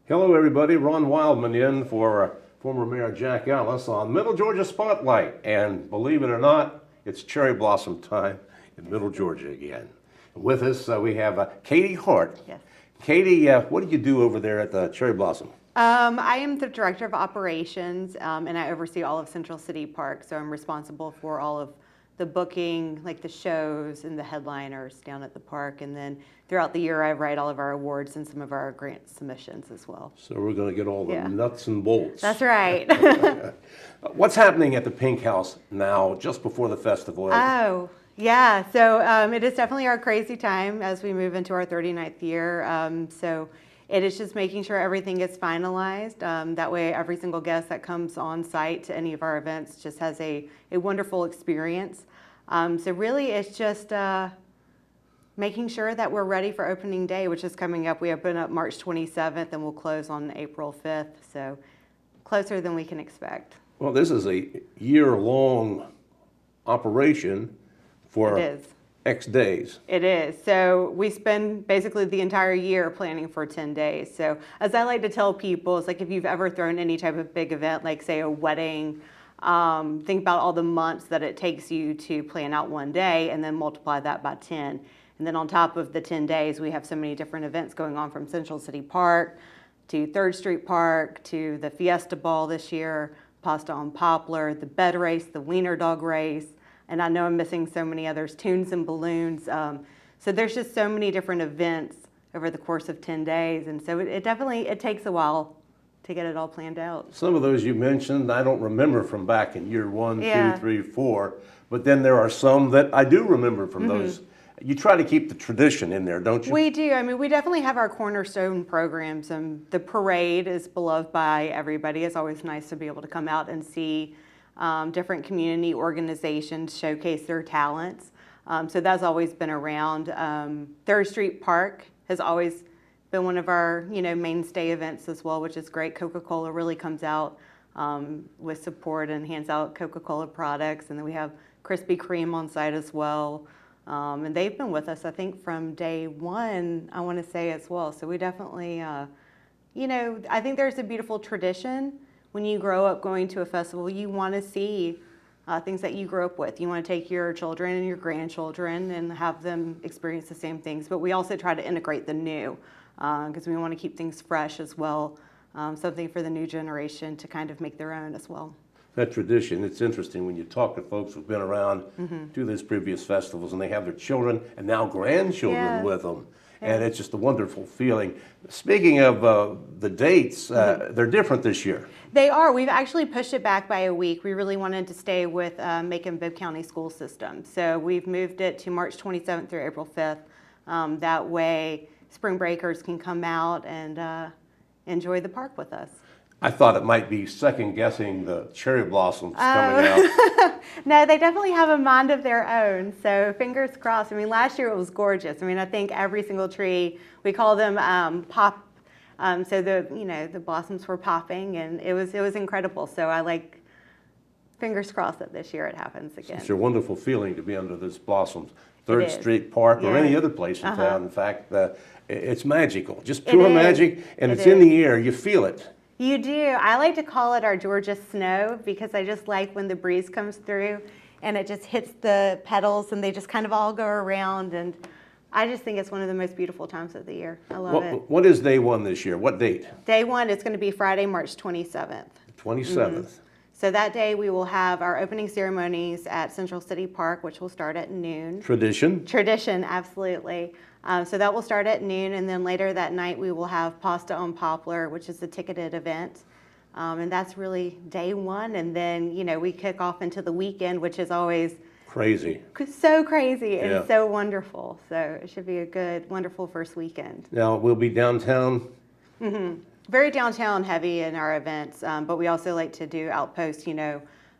Hello, everybody. Ron Wildman in for former Mayor Jack Ellis on Middle Georgia Spotlight. And believe it or not, it's cherry blossom time in Middle Georgia again. With us, we have Katie Hart. Yes. Katie, what do you do over there at the Cherry Blossom? I am the Director of Operations, and I oversee all of Central City Park. So I'm responsible for all of the booking, like the shows and the headliners down at the park. And then throughout the year, I write all of our awards and some of our grant submissions as well. So we're going to get all the nuts and bolts. That's right. What's happening at the Pink House now, just before the festival? Oh, yeah. So it is definitely our crazy time as we move into our 39th year. So it is just making sure everything gets finalized. That way every single guest that comes on site to any of our events just has a wonderful experience. So really it's just making sure that we're ready for opening day, which is coming up. We open up March 27th and we'll close on April 5th. So closer than we can expect. Well, this is a year-long operation for It is. X days. It is. So we spend basically the entire year planning for 10 days. So as I like to tell people, it's like if you've ever thrown any type of big event, like say a wedding, think about all the months that it takes you to plan out one day and then multiply that by 10. And then on top of the 10 days, we have so many different events going on from Central City Park to 3rd Street Park to the Fiesta Ball this year, Pasta on Poplar, the bed race, the wiener dog race. And I know I'm missing so many others, tunes and balloons. So there's just so many different events over the course of 10 days. And so it definitely takes a while to get it all planned out. Some of those you mentioned, I don't remember from back in year 1, Yeah. 2, 3, 4. But then there are some that I do remember from those. You try to keep the tradition in there, don't you? We do. I mean, we definitely have our cornerstone programs. The parade is beloved by everybody. It's always nice to be able to come out and see different community organizations showcase their talents. So that's always been around. 3rd Street Park has always been one of our mainstay events as well, which is great. Coca-Cola really comes out with support and hands out Coca-Cola products. And then we have Krispy Kreme on site as well. And they've been with us, I think, from day one, I want to say as well. So we definitely, I think there's a beautiful tradition. When you grow up going to a festival, you want to see things that you grew up with. You want to take your children and your grandchildren and have them experience the same things. But we also try to integrate the new because we want to keep things fresh as well. Something for the new generation to kind of make their own as well. That tradition, it's interesting when you talk to folks who've been around to these previous festivals and they have their children and now grandchildren with them. Yeah. And it's just a wonderful feeling. Speaking of the dates, they're different this year. They are. We've actually pushed it back by a week. We really wanted to stay with Macon-Bibb County school system. So we've moved it to March 27th through April 5th. That way spring breakers can come out and enjoy the park with us. I thought it might be second guessing the cherry blossoms coming out. No, they definitely have a mind of their own. So fingers crossed. I mean, last year it was gorgeous. I mean, I think every single tree, we call them pop. So the blossoms were popping, and it was incredible. So I like fingers crossed that this year it happens again. It's a wonderful feeling to be under those blossoms. 3rd Street Park or any other place in town. In fact, it's magical, just pure magic, and it's in the air. You feel it. You do. I like to call it our Georgia snow because I just like when the breeze comes through and it just hits the petals and they just kind of all go around, and I just think it's one of the most beautiful times of the year. I love it. What is day one this year? What date? Day one is going to be Friday, March 27th. 27th. So that day we will have our opening ceremonies at Central City Park, which will start at noon. Tradition? Tradition, absolutely. So that will start at noon, and then later that night we will have Pasta on Poplar, which is a ticketed event. And that's really day one, and then, we kick off into the weekend, which is always crazy. So crazy and so wonderful. So it should be a good, wonderful first weekend. Now, we'll be downtown. Very downtown heavy in our events, but we also like to do outposts,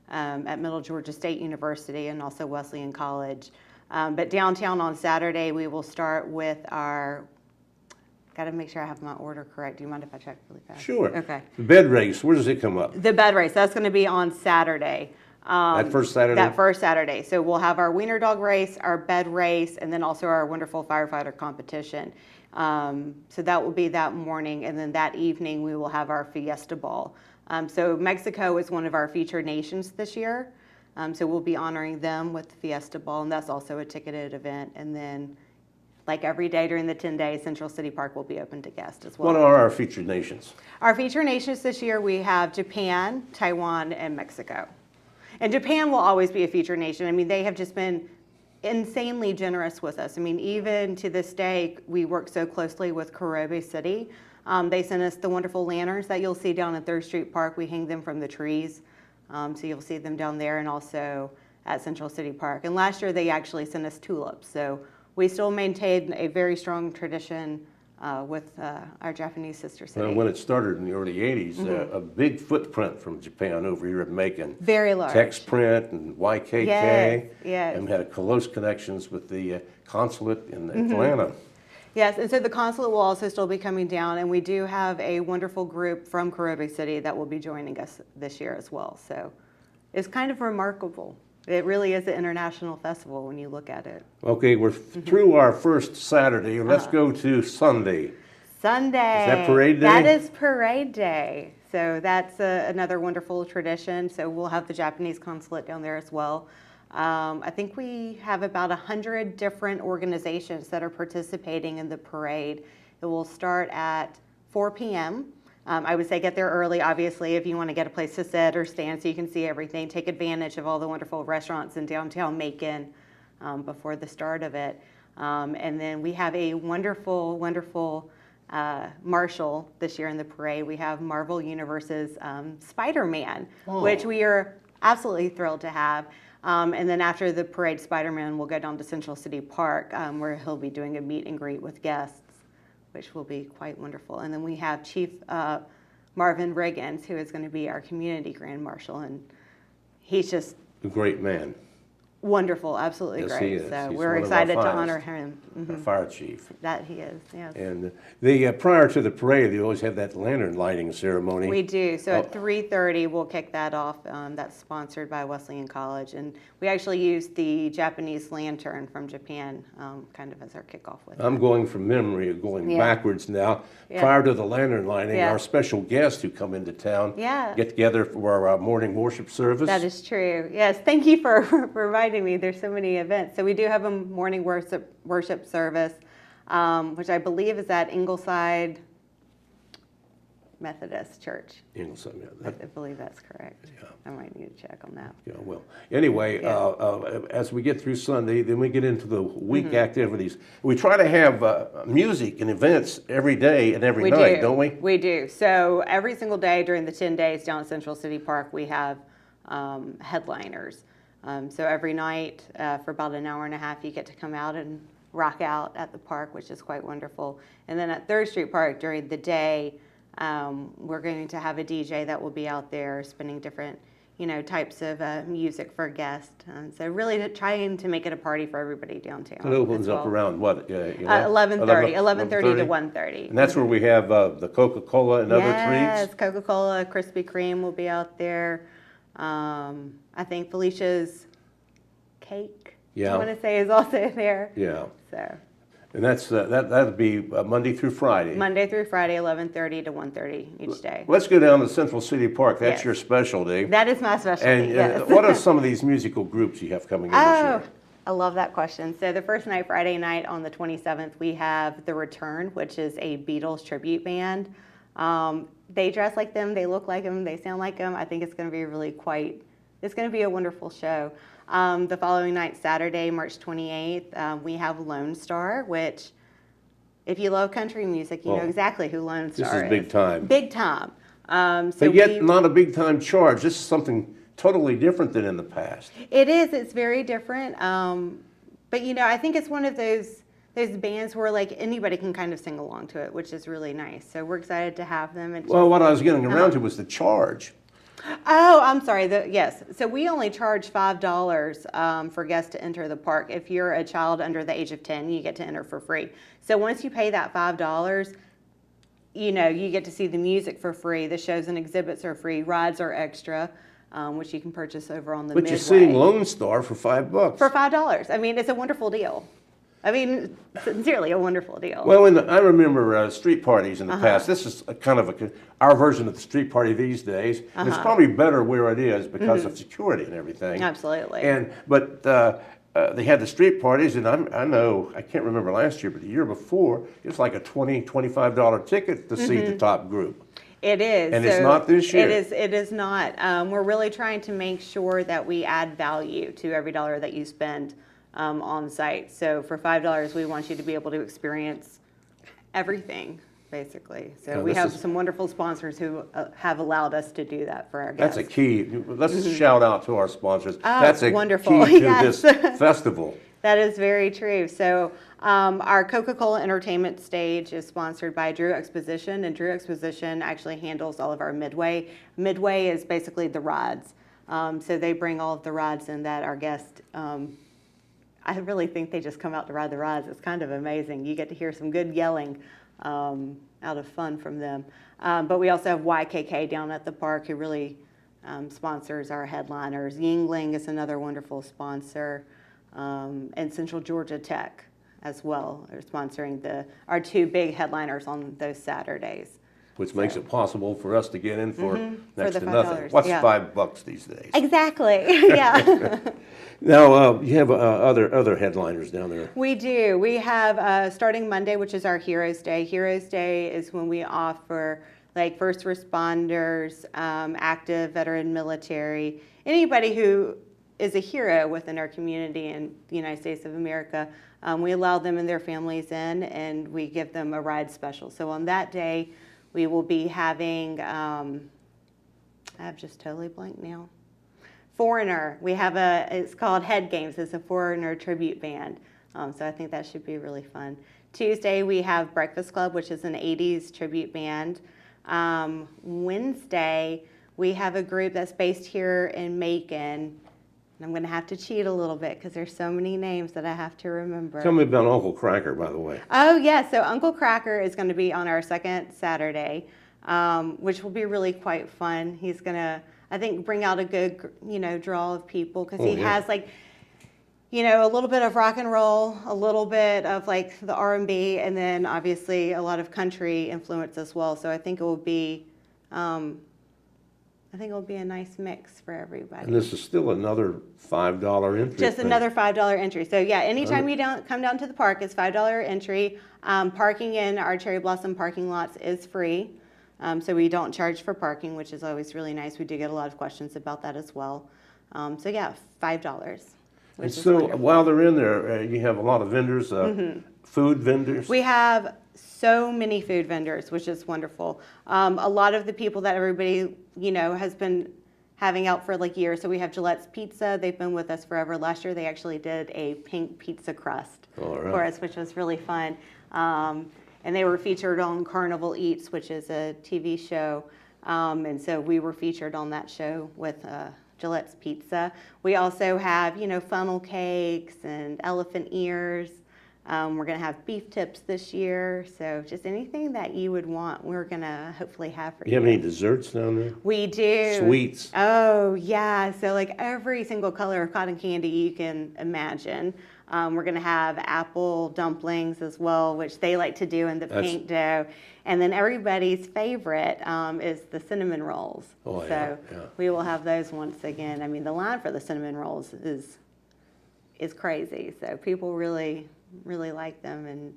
at Middle Georgia State University and also Wesleyan College. But downtown on Saturday, we will start with our, got to make sure I have my order correct. Do you mind if I check really fast? Sure. Okay. The bed race, where does it come up? The bed race, that's going to be on Saturday. That first Saturday? That first Saturday. So we'll have our wiener dog race, our bed race, and then also our wonderful firefighter competition. So that will be that morning, and then that evening we will have our Fiesta Ball. So Mexico is one of our featured nations this year, so we'll be honoring them with the Fiesta Ball, and that's also a ticketed event. And then, like every day during the 10 days, Central City Park will be open to guests as well. What are our featured nations? Our featured nations this year, we have Japan, Taiwan, and Mexico. And Japan will always be a featured nation. I mean, they have just been insanely generous with us. I mean, even to this day, we work so closely with Karobe City. They sent us the wonderful lanterns that you'll see down at 3rd Street Park. We hang them from the trees. So you'll see them down there and also at Central City Park. And last year, they actually sent us tulips. So we still maintain a very strong tradition with our Japanese sister city. When it started in the early 80s, a big footprint from Japan over here at Macon. Very large. Tex Print and YKK. Yes. And had close connections with the consulate in Atlanta. Yes, and so the consulate will also still be coming down, and we do have a wonderful group from Karobe City that will be joining us this year as well. So it's kind of remarkable. It really is an international festival when you look at it. Okay, we're through our first Saturday. Let's go to Sunday. Sunday. Is that parade day? That is parade day. So that's another wonderful tradition. So we'll have the Japanese consulate down there as well. I think we have about 100 different organizations that are participating in the parade. It will start at 4 p.m. I would say get there early, obviously, if you want to get a place to sit or stand so you can see everything. Take advantage of all the wonderful restaurants in downtown Macon before the start of it. And then we have a wonderful, wonderful marshal this year in the parade. We have Marvel Universe's Spider-Man, which we are absolutely thrilled to have. And then after the parade, Spider-Man will go down to Central City Park, where he'll be doing a meet and greet with guests, which will be quite wonderful. And then we have Chief Marvin Riggins, who is going to be our community grand marshal, and he's just A great man. wonderful, absolutely Yes, great. he is. So He's we're one of our excited to finest. honor him. Our fire chief. That he is, yes. And the prior to the parade, they always have that lantern lighting ceremony. We do. So at 3:30, we'll kick that off. That's sponsored by Wesleyan College. And we actually use the Japanese lantern from Japan kind of as our kickoff with I'm going from memory, going backwards now. Yeah. Prior to the lantern lighting, Yeah. our special guests who come into town Yeah. get together for our morning worship service. That is true. Yes, thank you for reminding me. There's so many events. So we do have a morning worship service, which I believe is at Ingleside Methodist Church. Ingleside, I believe that's correct. I might need to check on that. Yeah, well, anyway, as we get through Sunday, then we get into the week activities. We try to have music and events every day and every night, don't we? We do. So every single day during the 10 days down at Central City Park, we have headliners. So every night for about an hour and a half, you get to come out and rock out at the park, which is quite wonderful. And then at 3rd Street Park during the day, we're going to have a DJ that will be out there spinning different, types of music for guests. So really trying to make it a party for everybody downtown. It opens as well. up around what? 11:30 to 1:30. And that's where we have the Coca-Cola and other Yes, treats. Coca-Cola, Krispy Kreme will be out there. I think Felicia's Cake, Yeah. I want to say, is also there. Yeah. So And that'd be Monday through Friday. Monday through Friday, 11:30 to 1:30 each day. Let's go down to Central City Park. That's Yes. your specialty. That is my specialty, And yes. what are some of these musical groups you have coming in this year? I love that question. So the first night, Friday night on the 27th, we have The Return, which is a Beatles tribute band. They dress like them, they look like them, they sound like them. I think it's going to be it's going to be a wonderful show. The following night, Saturday, March 28th, we have Lone Star, which, if you love country music, you know exactly who Lone Star is. This is big time. Big time. But yet not a big time charge. This is something totally different than in the past. It is. It's very different. But I think it's one of those bands where like anybody can kind of sing along to it, which is really nice. So we're excited to have them. Well, what I was getting around to was the charge. Oh, I'm sorry. Yes. So we only charge $5 for guests to enter the park. If you're a child under the age of 10, you get to enter for free. So once you pay that $5, you get to see the music for free. The shows and exhibits are free. Rides are extra, which you can purchase over on the But Midway. you're seeing Lone Star for $5. For $5. I mean, it's a wonderful deal. I mean, sincerely, a wonderful deal. Well, I remember street parties in the past. This is a kind of our version of the street party these days. And it's probably better where it is because of security and everything. Absolutely. But they had the street parties, and I know, I can't remember last year, but the year before, it was like a $20, $25 ticket to see the top group. It is. And it's not this year. It is not. We're really trying to make sure that we add value to every dollar that you spend on site. So for $5, we want you to be able to experience everything, basically. So we have some wonderful sponsors who have allowed us to do that for our guests. That's a key. Let's shout out to our sponsors. Oh, that's a wonderful. key to Yes. this festival. That is very true. So our Coca-Cola Entertainment stage is sponsored by Drew Exposition, and Drew Exposition actually handles all of our Midway. Midway is basically the rides. So they bring all of the rides in that our guests, I really think they just come out to ride the rides. It's kind of amazing. You get to hear some good yelling out of fun from them. But we also have YKK down at the park who really sponsors our headliners. Yingling is another wonderful sponsor. And Central Georgia Tech as well are sponsoring our two big headliners on those Saturdays. Which makes it possible for us to get in for next the to $5. nothing. What's $5 these days? Exactly, yeah. Now, you have other headliners down there. We do. We have, starting Monday, which is our Heroes Day. Heroes Day is when we offer like first responders, active veteran military, anybody who is a hero within our community in the United States of America. We allow them and their families in, and we give them a ride special. So on that day, we will be having, I have just totally blanked now. Foreigner. We have it's called Head Games. It's a Foreigner tribute band. So I think that should be really fun. Tuesday, we have Breakfast Club, which is an 80s tribute band. Wednesday, we have a group that's based here in Macon. And I'm going to have to cheat a little bit because there's so many names that I have to remember. Tell me about Uncle Cracker, by the way. Oh, yeah. So Uncle Cracker is going to be on our second Saturday, which will be really quite fun. He's going to, I think, bring out a good, draw of people because he has, like, a little bit of rock and roll, a little bit of, like, the R&B, and then, obviously, a lot of country influence as well. So I think it will be... a nice mix for everybody. And this is still another $5 entry. Just another $5 entry. So yeah, anytime you come down to the park, it's $5 entry. Parking in our Cherry Blossom parking lots is free. So we don't charge for parking, which is always really nice. We do get a lot of questions about that as well. So yeah, $5. And so while they're in there, you have a lot of vendors, food vendors. We have so many food vendors, which is wonderful. A lot of the people that everybody, has been having out for like years. So we have Gillette's Pizza. They've been with us forever. Last year, they actually did a pink pizza crust for us, which was really fun. And they were featured on Carnival Eats, which is a TV show. And so we were featured on that show with Gillette's Pizza. We also have, funnel cakes and elephant ears. We're going to have beef tips this year. So just anything that you would want, we're going to hopefully have for you. You have any desserts down there? We do. Sweets. Oh, yeah. So like every single color of cotton candy you can imagine. We're going to have apple dumplings as well, which they like to do in the pink dough. And then everybody's favorite is the cinnamon rolls. Oh, so we will have those once again. I mean, the line for the cinnamon rolls is crazy. So people really like them, and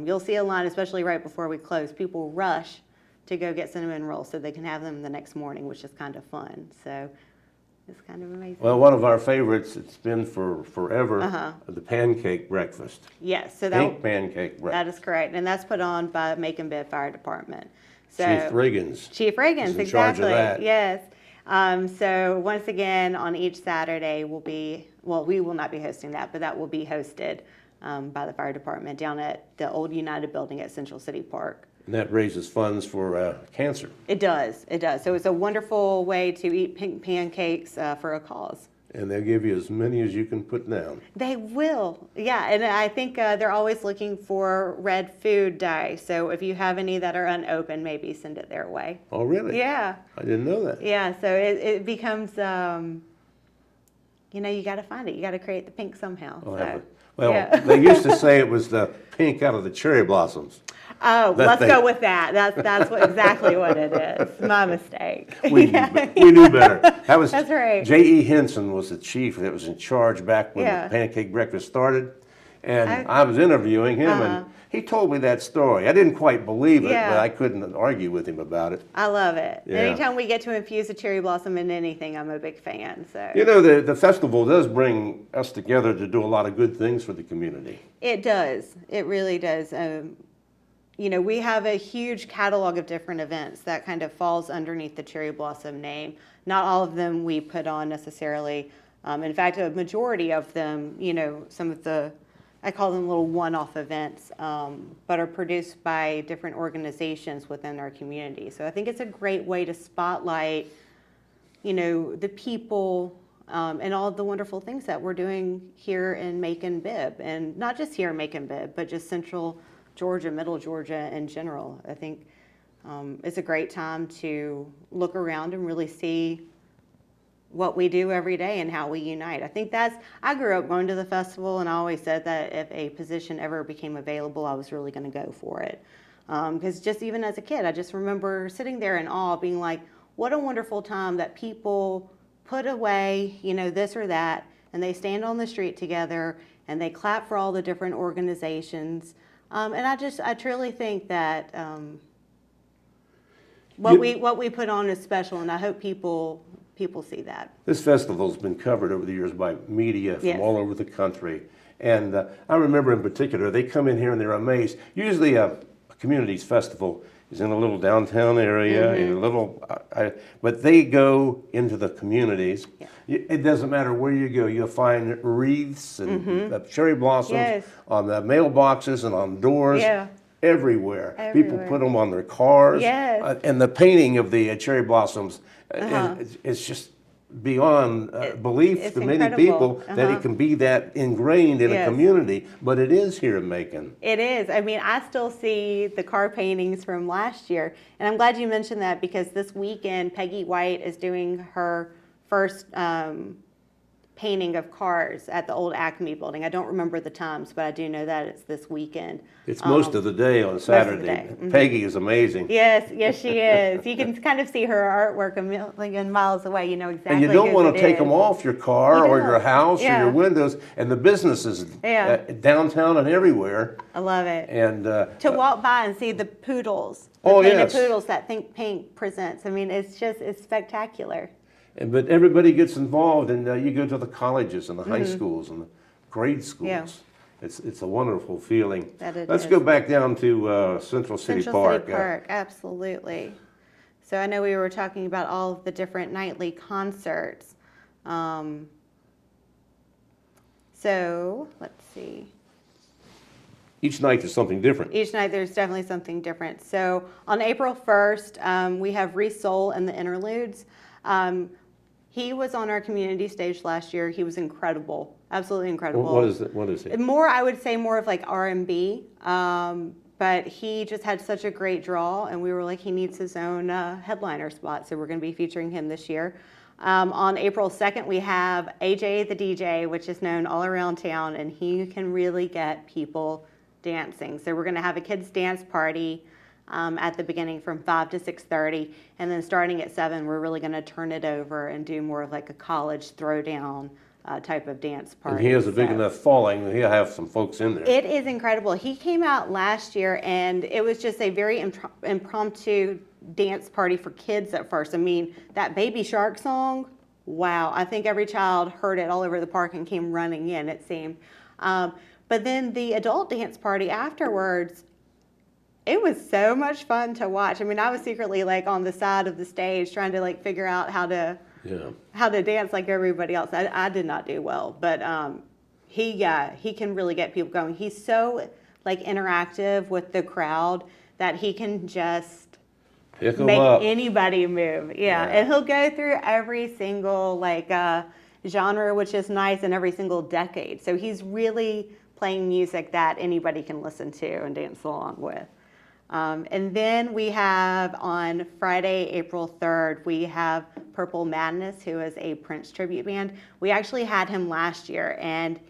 you'll see a line, especially right before we close. People rush to go get cinnamon rolls so they can have them the next morning, which is kind of fun. So it's kind of amazing. Well, one of our favorites, it's been for forever, the pancake breakfast. Yes, so pink pancake breakfast. That is correct, and that's put on by Macon-Bed Fire Department. So, Chief Riggins. Chief Riggins, in exactly. Charge of that. Yes. So once again, on each Saturday, we will not be hosting that, but that will be hosted by the fire department down at the old United building at Central City Park. And that raises funds for cancer. It does. So it's a wonderful way to eat pink pancakes for a cause. And they'll give you as many as you can put down. They will. Yeah, and I think they're always looking for red food dye. So if you have any that are unopened, maybe send it their way. Oh, really? Yeah. I didn't know that. Yeah, so it becomes, you got to find it. You got to create the pink somehow. Well, Yeah. they used to say it was the pink out of the cherry blossoms. Oh, That let's thing. go with that. That's exactly what it is. My mistake. We knew better. That was That's right. J.E. Henson was the chief that was in charge back when Yeah. the pancake breakfast started. And Okay. I was interviewing him, and he told me that story. I didn't quite believe it, Yeah. but I couldn't argue with him about it. I love it. Yeah. Anytime we get to infuse a cherry blossom in anything, I'm a big fan. So You know, the festival does bring us together to do a lot of good things for the community. it does. It really does. You know, we have a huge catalog of different events that kind of falls underneath the Cherry Blossom name. Not all of them we put on necessarily. In fact, a majority of them, you know, some of the, I call them little one-off events, but are produced by different organizations within our community. So I think it's a great way to spotlight, you know, the people and all the wonderful things that we're doing here in Macon-Bibb. And not just here in Macon-Bibb, but just Central Georgia, Middle Georgia in general. I think it's a great time to look around and really see what we do every day and how we unite. I think I grew up going to the festival, and I always said that if a position ever became available, I was really going to go for it. Because just even as a kid, I just remember sitting there in awe, being like, what a wonderful time that people put away, you know, this or that, and they stand on the street together, and they clap for all the different organizations. And I truly think that what we put on is special, and I hope people see that. This festival's been covered over the years by media from Yes. all over the country. And I remember in particular, they come in here and they're amazed. Usually a communities festival is in a little downtown area, in a little, but they go into the communities. Yeah. It doesn't matter where you go, you'll find wreaths and cherry blossoms Yes. on the mailboxes and on doors. Yeah. Everywhere. People Everywhere. put them on their cars. Yes. And the painting of the cherry blossoms, it's just beyond belief it's to many incredible. people that it can be that ingrained in a Yes. community, but it is here in Macon. It is. I mean, I still see the car paintings from last year. And I'm glad you mentioned that, because this weekend, Peggy White is doing her first painting of cars at the old Acme building. I don't remember the times, but I do know that it's this weekend. It's most of the day on Saturday. day. Peggy is amazing. Yes, she is. You can kind of see her artwork a million miles away. You know exactly. And you don't whose want to it take is. them off your car You or don't. your house or Yeah. your windows, and the businesses Yeah. downtown and everywhere. I love it. And To walk by and see the poodles, the Oh, painted yes. poodles that Think Pink presents. I mean, it's spectacular. But everybody gets involved, and you go to the colleges and the high schools and the grade schools. Yeah. It's a wonderful feeling. That it Let's is. go back down to Central City Central Park. City Park, absolutely. So I know we were talking about all of the different nightly concerts. So let's see. Each night is something different. Each night there's definitely something different. So on April 1st, we have Reese Soul and the Interludes. He was on our community stage last year. He was incredible, absolutely incredible. What is it? What is it? More, I would say more of like R&B, but he just had such a great draw, and we were like, he needs his own headliner spot, so we're going to be featuring him this year. On April 2nd, we have AJ the DJ, which is known all around town, and he can really get people dancing. So we're going to have a kids' dance party at the beginning from 5 to 6:30, and then starting at 7, we're really going to turn it over and do more of like a college throwdown type of dance party. And he has a big So enough following that he'll have some folks in there. it is incredible. He came out last year, and it was just a very impromptu dance party for kids at first. I mean, that Baby Shark song, wow. I think every child heard it all over the park and came running in, it seemed. But then the adult dance party afterwards, it was so much fun to watch. I mean, I was secretly like on the side of the stage trying to like figure out how to dance like everybody else. I did not do well, but he can really get people going. He's so like interactive with the crowd that he can just Pick 'em make up. anybody move. Yeah, and he'll go through every single like genre, which is nice, in every single decade. So he's really playing music that anybody can listen to and dance along with. And then we have on Friday, April 3rd, we have Purple Madness, who is a Prince tribute band. We actually had him last year, and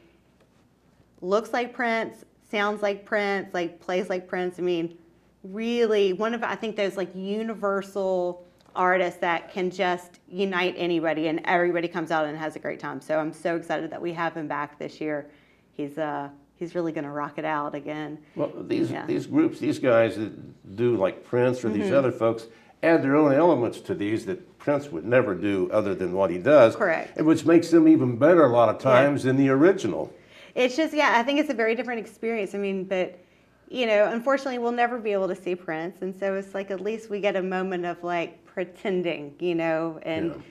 looks like Prince, sounds like Prince, like plays like Prince. I mean, really one of, I think, those like universal artists that can just unite anybody, and everybody comes out and has a great time. So I'm so excited that we have him back this year. He's really going to rock it out again. Well, these groups, these guys that do like Prince or these other folks, add their own elements to these that Prince would never do other than what he does. Correct. And which makes them even better a lot of times than the original. It's just, yeah, I think it's a very different experience. I mean, but, you know, unfortunately, we'll never be able to see Prince. And so it's like, at least we get a moment of like pretending, you know, and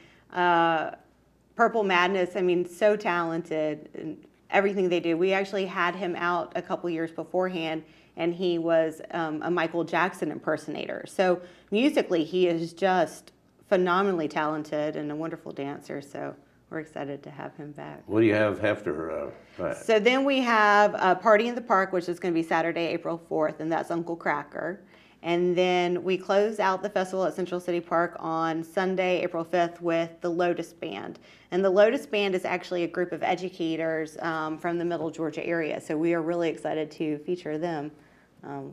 Purple Madness, I mean, so talented and everything they do. We actually had him out a couple years beforehand, and he was a Michael Jackson impersonator. So musically, he is just phenomenally talented and a wonderful dancer. So we're excited to have him back. What do you have after that? So then we have a Party in the Park, which is going to be Saturday, April 4th, and that's Uncle Cracker. And then we close out the festival at Central City Park on Sunday, April 5th, with the Lotus Band. And the Lotus Band is actually a group of educators from the Middle Georgia area. So we are really excited to feature them,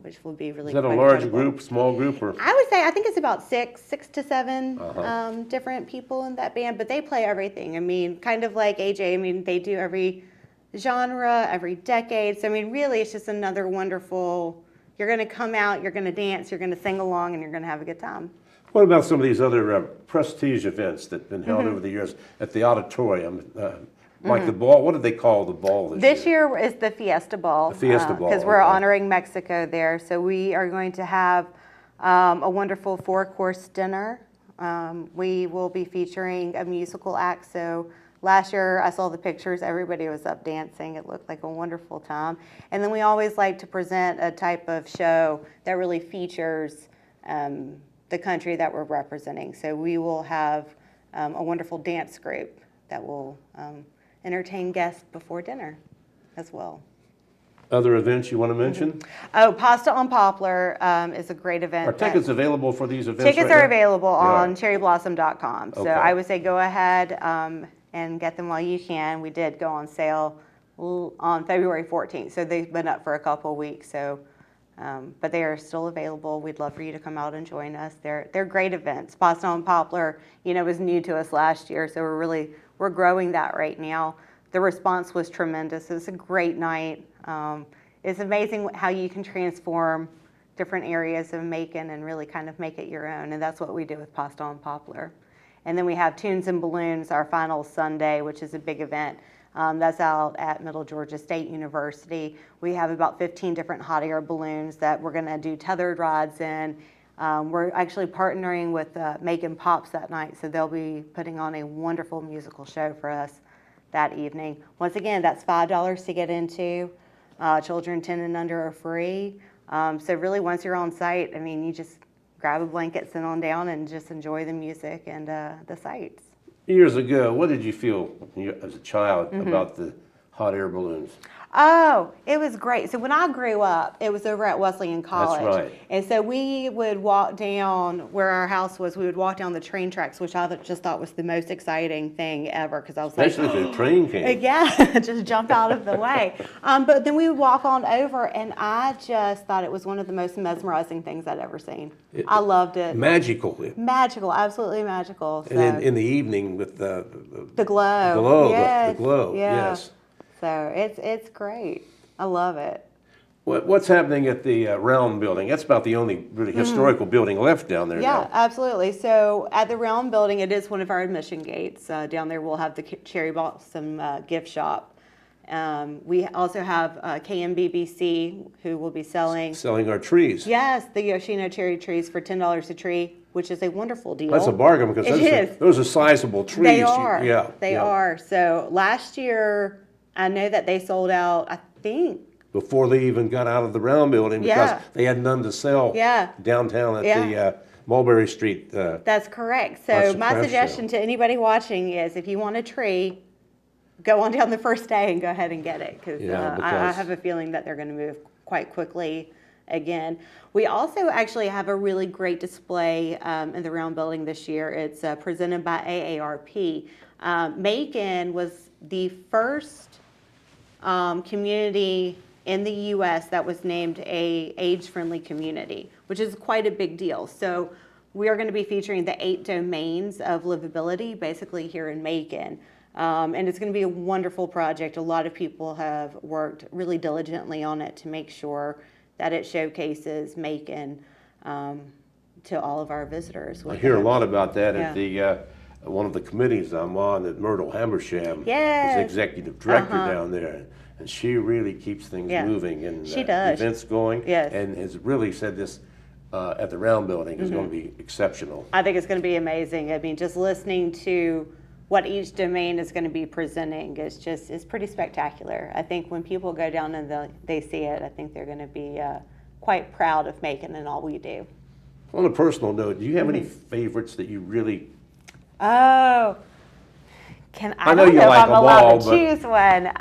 which will be really Is that a quite large incredible. group, small group, or? I would say, I think it's about six to seven different people in that band, but they play everything. I mean, kind of like AJ, I mean, they do every genre, every decade. So, I mean, really, it's just another wonderful, you're going to come out, you're going to dance, you're going to sing along, and you're going to have a good time. What about some of these other prestige events that have been held over the years at the auditorium? Like the ball, what did they call the ball this year? This year is the Fiesta Ball. The Fiesta Ball, because we're okay. honoring Mexico there. So we are going to have a wonderful 4-course dinner. We will be featuring a musical act. So last year I saw the pictures. Everybody was up dancing. It looked like a wonderful time. And then we always like to present a type of show that really features the country that we're representing. So we will have a wonderful dance group that will entertain guests before dinner as well. Other events you want to mention? Oh, Pasta on Poplar is a great event. Are tickets available for these events? Tickets right are now? available on Yeah. cherryblossom.com. So Okay. I would say go ahead and get them while you can. We did go on sale on February 14th, so they've been up for a couple of weeks. So, but they are still available. We'd love for you to come out and join us. They're great events. Pasta on Poplar, you know, was new to us last year, so we're growing that right now. The response was tremendous. It was a great night. It's amazing how you can transform different areas of Macon and really kind of make it your own, and that's what we do with Pasta on Poplar. And then we have Tunes and Balloons, our final Sunday, which is a big event. That's out at Middle Georgia State University. We have about 15 different hot air balloons that we're going to do tethered rides in. We're actually partnering with Macon Pops that night, so they'll be putting on a wonderful musical show for us that evening. Once again, that's $5 to get into. Children 10 and under are free. So really, once you're on site, I mean, you just grab a blanket, sit on down, and just enjoy the music and the sights. Years ago, what did you feel as a child about the hot air balloons? Oh, it was great. So when I grew up, it was over at Wesleyan College. That's right. And so we would walk down where our house was. We would walk down the train tracks, which I just thought was the most exciting thing ever, because I was Especially like, if the train came. yeah, just jump out of the way. But then we would walk on over, and I just thought it was one of the most mesmerizing things I'd ever seen. I loved it. Magical. Magical, absolutely magical. So. And in the evening with the glow. the glow, Yeah. yes. So it's great. I love it. What's happening at the Round Building? That's about the only really historical building left down there Yeah, now. absolutely. So at the Realm Building, it is one of our admission gates. Down there, we'll have the Cherry Blossom gift shop. We also have KMBBC, who will be selling Selling our trees. yes, the Yoshino cherry trees for $10 a tree, which is a wonderful deal. That's a bargain because those are sizable trees. They are. Yeah. They yeah. are. So last year, I know that they sold out, I think, Before they even got out of the Round Building because Yeah. they had none to sell Yeah. downtown at Yeah. the Mulberry Street. That's correct. That's So the my craft suggestion to anybody watching is if you want a tree, go on down the first day and go ahead and get it, because I because- have a feeling that they're going to move quite quickly again. We also actually have a really great display in the Round Building this year. It's presented by AARP. Macon was the first community in the U.S. that was named a age-friendly community, which is quite a big deal. So we are going to be featuring the 8 domains of livability, basically here in Macon. And it's going to be a wonderful project. A lot of people have worked really diligently on it to make sure that it showcases Macon to all of our visitors. I hear a lot about that at the one of the committees I'm on, that Myrtle Hammersham is executive director down there. And she really keeps things moving and she does. Events going. Yes. And has really said this at the Round Building is going to be exceptional. I think it's going to be amazing. I mean, just listening to what each domain is going to be presenting is just, it's pretty spectacular. I think when people go down and they see it, I think they're going to be quite proud of Macon and all we do. On a personal note, do you have any favorites that you really... Oh, I know don't you know like if I'm them allowed all, to but- choose one.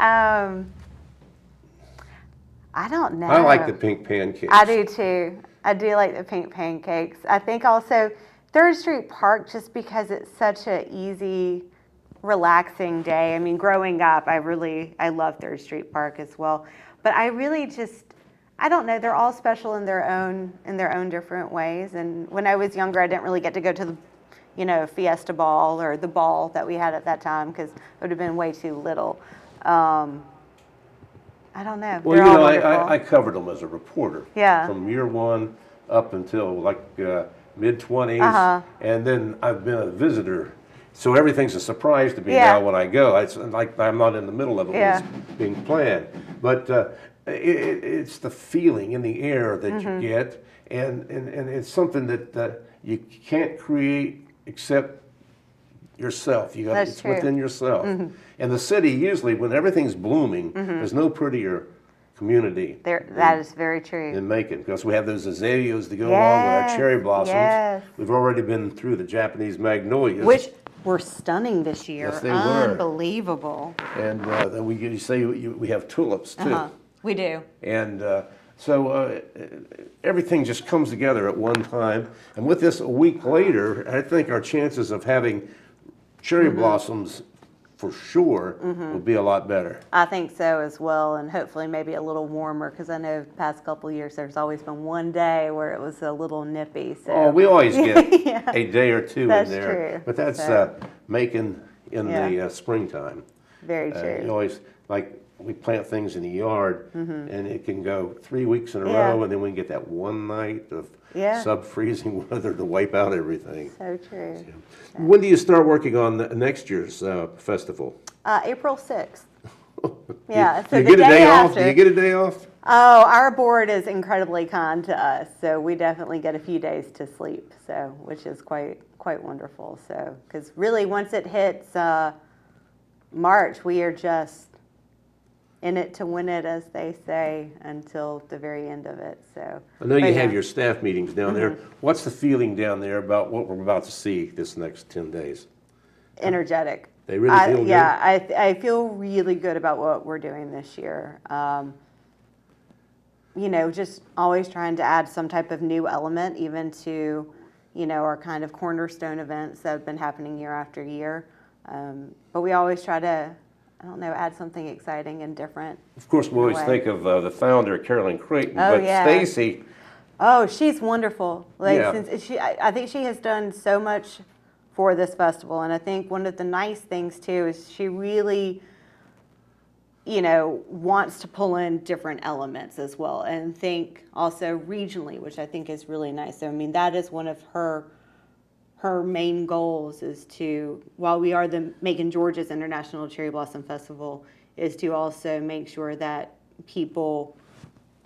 I don't know. I like the pink pancakes. I do too. I do like the pink pancakes. I think also 3rd Street Park, just because it's such an easy, relaxing day. I mean, growing up, I love 3rd Street Park as well. But I really just, I don't know, they're all special in their own different ways. And when I was younger, I didn't really get to go to the, Fiesta Ball or the ball that we had at that time because it would have been way too little. I don't know. Well, They're all wonderful. I covered them as a reporter. Yeah. From year 1 up until like mid-20s. And then I've been a visitor. So everything's a surprise to me now when I go. It's like I'm not in the middle of it when it's being planned. But it's the feeling in the air that you get. And it's something that you can't create except yourself. It's true. within yourself. And the city, usually, when everything's blooming, there's no prettier community That is very true. in Macon, because we have those azaleas to go along with our cherry blossoms. Yes. We've already been through the Japanese magnolias. Which were stunning this year. Yes, they were. Unbelievable. And then you say we have tulips, too. We do. And so everything just comes together at one time. And with this a week later, I think our chances of having cherry blossoms for sure will be a lot better. I think so as well, and hopefully maybe a little warmer, because I know the past couple of years there's always been one day where it was a little nippy. So. Oh, we always get a day or two That's in there. true. But that's Macon in the springtime. Very true. You always, like, we plant things in the yard, and it can go 3 weeks in a row, and then we get that one night of sub-freezing weather to wipe out everything. So true. When do you start working on next year's festival? April 6th. Yeah, so Do you the get a day day off? after. Do you get a day off? Oh, our board is incredibly kind to us, so we definitely get a few days to sleep, so which is quite wonderful. So, because really, once it hits March, we are just in it to win it, as they say, until the very end of it. So I know you have your staff meetings down there. What's the feeling down there about what we're about to see this next 10 days? energetic. They really feel good? Yeah, I feel really good about what we're doing this year. Just always trying to add some type of new element even to, our kind of cornerstone events that have been happening year after year. But we always try to, add something exciting and different. Of course, we always think of the founder, Carolyn Creighton, Oh, but yeah. Stacy. Oh, she's wonderful. Yeah. I think she has done so much for this festival, and I think one of the nice things too is she really, wants to pull in different elements as well, and think also regionally, which I think is really nice. So, that is one of her main goals is to, while we are the Macon, Georgia's International Cherry Blossom Festival, is to also make sure that people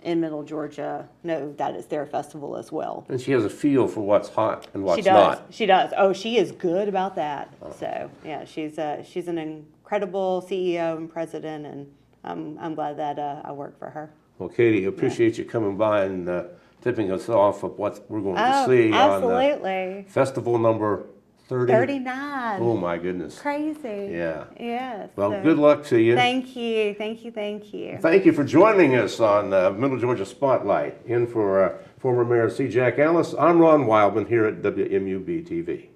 in Middle Georgia know that it's their festival as well. And she has a feel for what's hot and what's She does. not. She does. Oh, she is good about that. So yeah, she's an incredible CEO and president, and I'm glad that I work for her. Well, Katie, appreciate you coming by and tipping us off of what we're going to Oh, see absolutely. on festival number 30. 39. Oh my goodness. Crazy. Yeah. Yes. Well, so good luck to you. Thank you. Thank you. Thank you. Thank you for joining us on Middle Georgia Spotlight. In for former Mayor C. Jack Ellis, I'm Ron Wildman here at WMUB TV.